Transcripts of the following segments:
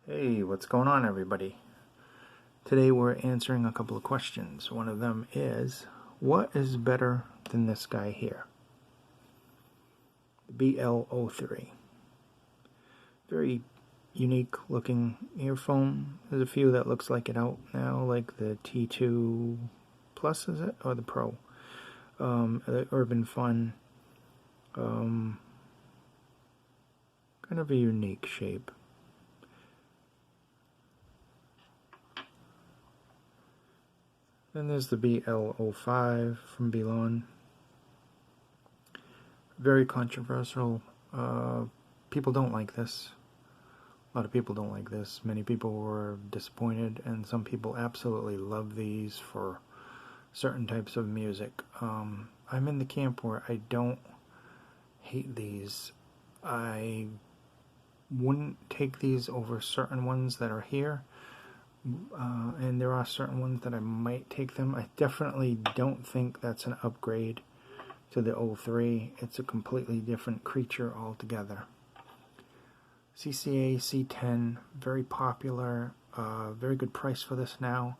Hey, what's going on, everybody? Today we're answering a couple of questions. One of them is, what is better than this guy here? The BL03. Very unique looking earphone. There's a few that looks like it out now, like the T2 Plus, is it? Or the Pro. The Urban Fun. Kind of a unique shape. Then there's the BL05 from BLON. Very controversial. People don't like this. A lot of people don't like this. Many people were disappointed, and some people absolutely love these for certain types of music. I'm in the camp where I don't hate these. I wouldn't take these over certain ones that are here. And there are certain ones that I might take them. I definitely don't think that's an upgrade to the 03. It's a completely different creature altogether. CCA C10, very popular, very good price for this now.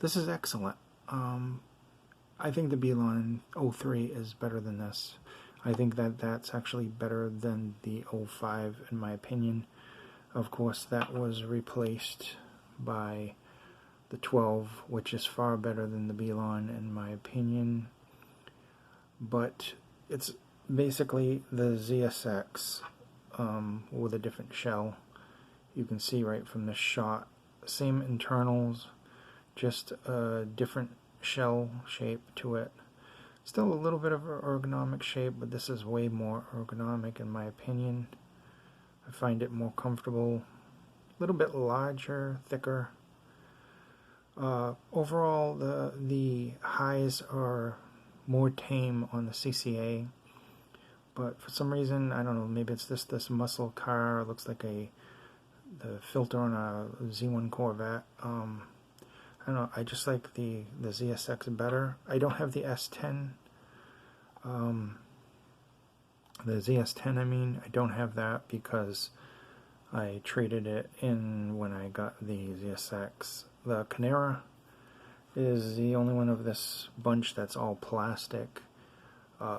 This is excellent. I think the BLON 03 is better than this. I think that that's actually better than the 05 in my opinion. Of course, that was replaced by the 12, which is far better than the BLON in my opinion. But it's basically the ZSX with a different shell. You can see right from the shot, same internals, just a different shell shape to it. Still a little bit of an ergonomic shape, but this is way more ergonomic in my opinion. I find it more comfortable, a little bit larger, thicker. Overall, the highs are more tame on the CCA, but for some reason, I don't know, maybe it's this muscle car. It looks like the filter on a Z1 Corvette. I don't know, I just like the ZSX better. I don't have the S10. The ZS10, I mean, I don't have that because I traded it in when I got the ZSX. The Canera is the only one of this bunch that's all plastic,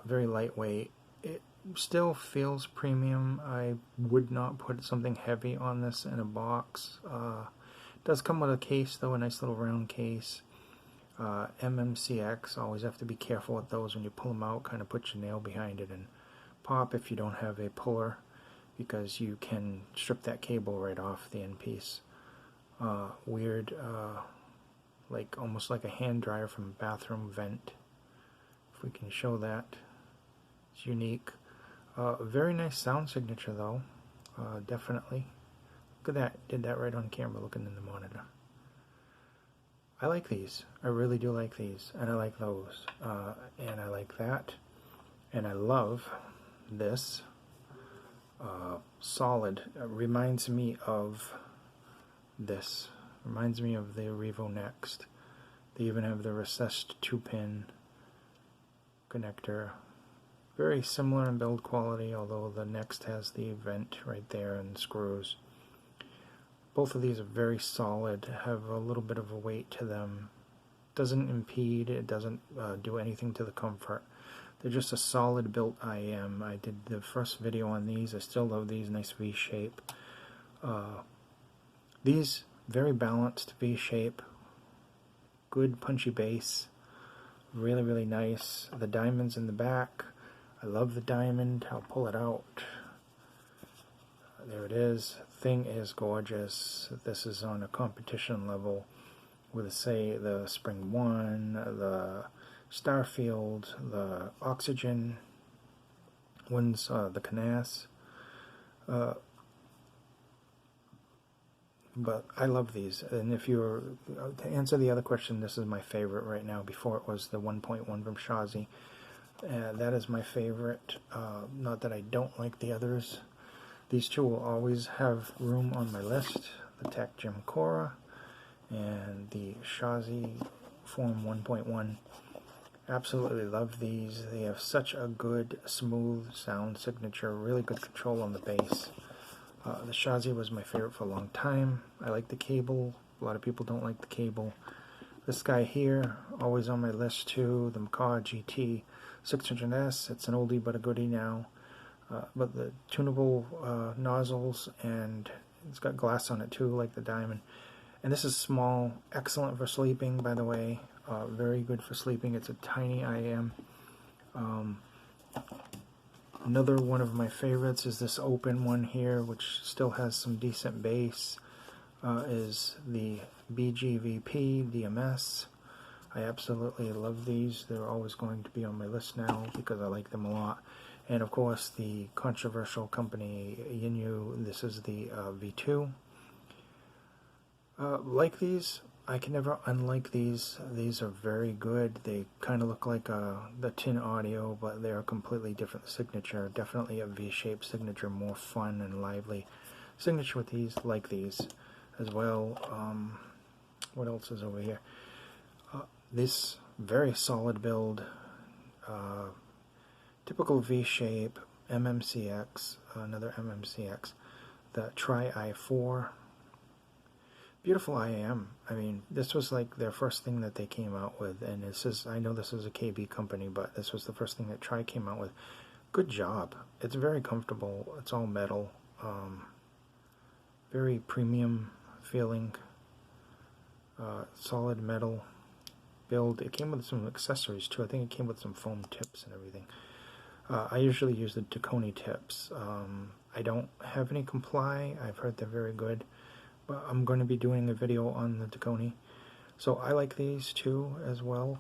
very lightweight. It still feels premium. I would not put something heavy on this in a box. It does come with a case though, a nice little round case. MMCX, always have to be careful with those when you pull them out, kind of put your nail behind it and pop if you don't have a puller, because you can strip that cable right off the end piece. Weird, like almost like a hand dryer from a bathroom vent. If we can show that, it's unique. Very nice sound signature though, definitely. Look at that, did that right on camera looking in the monitor. I like these, I really do like these, and I like those, and I like that, and I love this. Solid. Reminds me of this. Reminds me of the Revo Next. They even have the recessed 2-pin connector. Very similar in build quality, although the Next has the vent right there and the screws. Both of these are very solid, have a little bit of a weight to them. Doesn't impede, it doesn't do anything to the comfort. They're just a solid built IM. I did the first video on these. I still love these, nice V shape. These, very balanced V shape. Good punchy bass. Really, really nice. The diamonds in the back. I love the diamond. I'll pull it out. There it is. Thing is gorgeous. This is on a competition level with, say, the Spring One, the Starfield, the Oxygen ones, the Canas. But I love these. And if you're, to answer the other question, this is my favorite right now. Before it was the 1.1 from Shazi. That is my favorite. Not that I don't like the others. These two will always have room on my list. The Tech Gym Cora and the Shazi Form 1.1. Absolutely love these. They have such a good, smooth sound signature, really good control on the bass. The Shazi was my favorite for a long time. I like the cable. A lot of people don't like the cable. This guy here, always on my list too, the Macaw GT 600S. It's an oldie but a goodie now. But the tunable nozzles, and it's got glass on it too, like the Diamond. And this is small, excellent for sleeping, by the way. Very good for sleeping. It's a tiny IM. Another one of my favorites is this open one here, which still has some decent bass, is the BGVP DMS. I absolutely love these. They're always going to be on my list now because I like them a lot. And of course the controversial company Yinyu, this is the V2. Like these, I can never unlike these. These are very good. They kind of look like the Tin Audio, but they are completely different signature. Definitely a V-shaped signature, more fun and lively signature with these, like these as well. What else is over here? This very solid build, typical V-shape, MMCX, another MMCX, the Tri-i4. Beautiful IM. I mean, this was like their first thing that they came out with, and this is, I know this is a KB company, but this was the first thing that Tri came out with. Good job. It's very comfortable. It's all metal. Very premium feeling. Solid metal build. It came with some accessories too. I think it came with some foam tips and everything. I usually use the Taconi tips. I don't have any Comply. I've heard they're very good. But I'm going to be doing a video on the Taconi. So I like these too as well.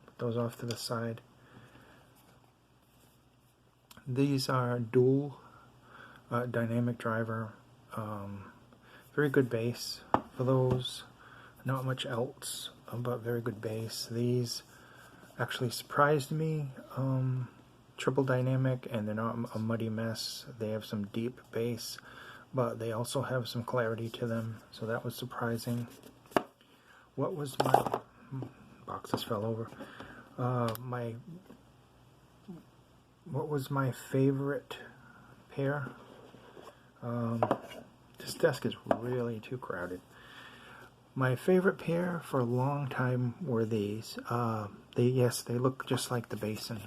Put those off to the side. These are dual dynamic driver. Very good bass for those. Not much else, but very good bass. These actually surprised me. Triple dynamic, and they're not a muddy mess. They have some deep bass, but they also have some clarity to them, so that was surprising. What was my boxes fell over? What was my favorite pair? This desk is really too crowded. My favorite pair for a long time were these. They look just like the Basin.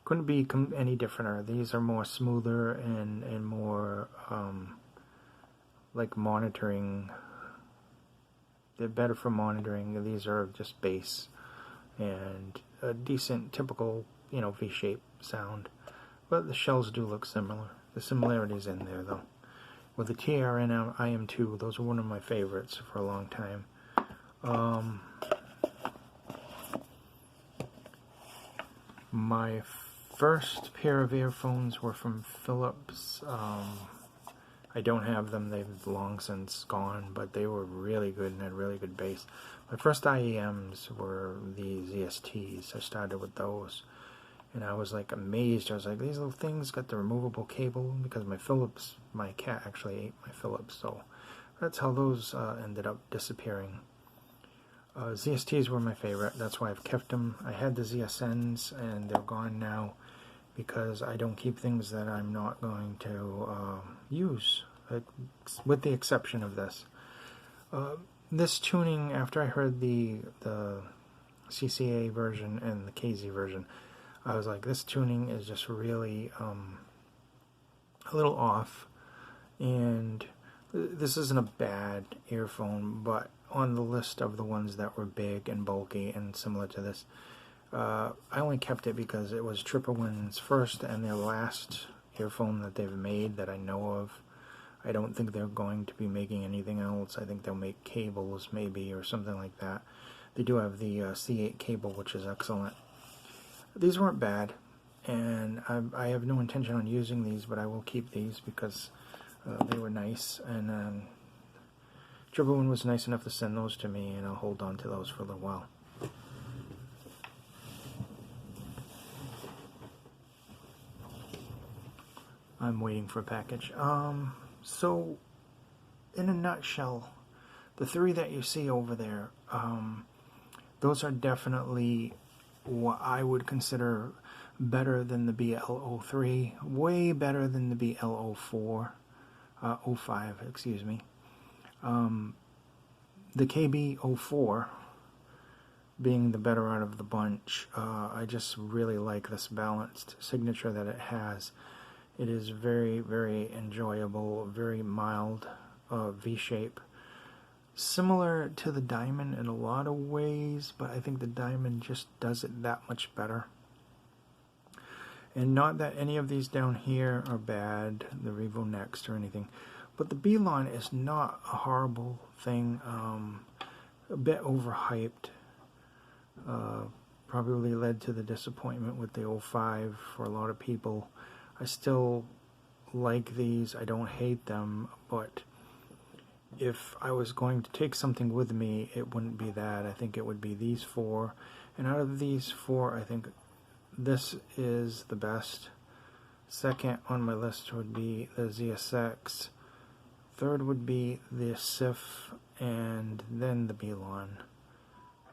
Couldn't be any differenter. These are more smoother and more like monitoring. They're better for monitoring. These are just bass and a decent, typical, V-shape sound. But the shells do look similar. The similarity's in there though. With the TRN IM2, those are one of my favorites for a long time. My first pair of earphones were from Philips. I don't have them, they've long since gone, but they were really good and had really good bass. My first IEMs were the ZSTs. I started with those, and I was like amazed. I was like, these little things got the removable cable, because my cat actually ate my Philips, so that's how those ended up disappearing. ZSTs were my favorite, that's why I've kept them. I had the ZSNs, and they're gone now, because I don't keep things that I'm not going to use, with the exception of this. This tuning, after I heard the CCA version and the KZ version, I was like, this tuning is just really a little off, and this isn't a bad earphone, but on the list of the ones that were big and bulky and similar to this, I only kept it because it was Tripperwin's first and their last earphone that they've made that I know of. I don't think they're going to be making anything else. I think they'll make cables maybe or something like that. They do have the C8 cable, which is excellent. These weren't bad, and I have no intention on using these, but I will keep these because they were nice, and Tripperwin was nice enough to send those to me, and I'll hold on to those for a little while. I'm waiting for a package. So, in a nutshell, the three that you see over there, those are definitely what I would consider better than the BL03, way better than the BL04, 05, excuse me. The KB04 being the better out of the bunch. I just really like this balanced signature that it has. It is very, very enjoyable, very mild V-shape. Similar to the Diamond in a lot of ways, but I think the Diamond just does it that much better. And not that any of these down here are bad, the Revo Next or anything, but the BLON is not a horrible thing. A bit overhyped. Probably led to the disappointment with the 05 for a lot of people. I still like these. I don't hate them, but if I was going to take something with me, it wouldn't be that. I think it would be these four. And out of these four, I think this is the best. Second on my list would be the ZSX. Third would be the SIF, and then the BLON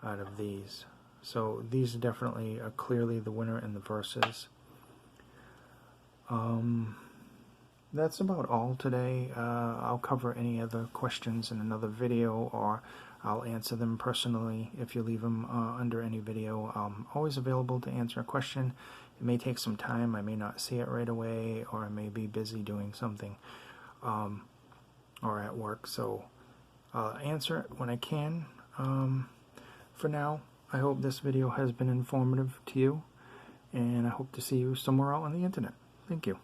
out of these. So these definitely are clearly the winner in the Versus. That's about all today. I'll cover any other questions in another video, or I'll answer them personally if you leave them under any video. I'm always available to answer a question. It may take some time. I may not see it right away, or I may be busy doing something or at work. So I'll answer it when I can. For now, I hope this video has been informative to you, and I hope to see you somewhere out on the internet. Thank you.